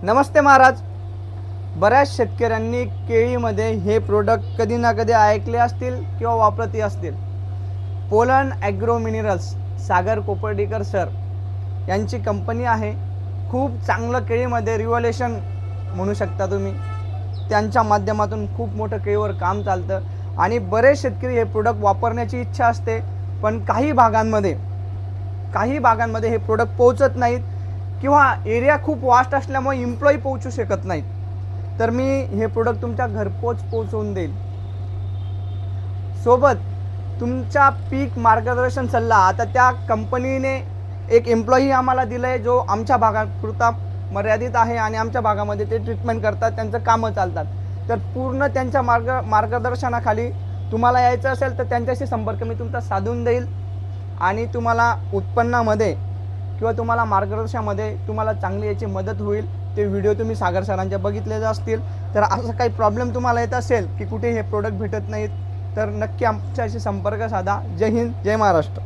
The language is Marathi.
नमस्ते महाराज. बऱ्याच शेतकऱ्यांनी केळीमध्ये हे प्रोडक्ट कधी ना कधी ऐकले असतील किंवा वापरतही असतील. पोलन ॲग्रो मिनरल्स, सागर कोपर्डीकर सर यांची कंपनी आहे. खूप चांगलं केळीमध्ये रिव्होल्युशन म्हणू शकता तुम्ही. त्यांच्या माध्यमातून खूप मोठं केळीवर काम चालतं आणि बरेच शेतकरी हे प्रोडक्ट वापरण्याची इच्छा असते, पण काही भागांमध्ये हे प्रोडक्ट पोहोचत नाहीत किंवा एरिया खूप वास्ट असल्यामुळे एम्प्लॉई पोहोचू शकत नाहीत. तर मी हे प्रोडक्ट तुमच्या घरपोच पोहोचवून देईल. सोबत तुमचा पीक मार्गदर्शन सल्ला. आता त्या कंपनीने एक एम्प्लॉई आम्हाला दिलं आहे, जो आमच्या भागापुरता मर्यादित आहे आणि आमच्या भागामध्ये ते ट्रीटमेंट करतात, त्यांचं कामं चालतात. तर पूर्ण त्यांच्या मार्गदर्शनाखाली तुम्हाला यायचं असेल तर त्यांच्याशी संपर्क मी तुमचा साधून देईल आणि तुम्हाला उत्पन्नामध्ये किंवा तुम्हाला मार्गदर्शनामध्ये तुम्हाला चांगली याची मदत होईल. ते व्हिडिओ तुम्ही सागर सरांचे बघितलेले असतील. तर असं काही प्रॉब्लेम तुम्हाला येत असेल की कुठे हे प्रोडक्ट भेटत नाहीत तर नक्की आमच्याशी संपर्क साधा. जय हिंद, जय महाराष्ट्र.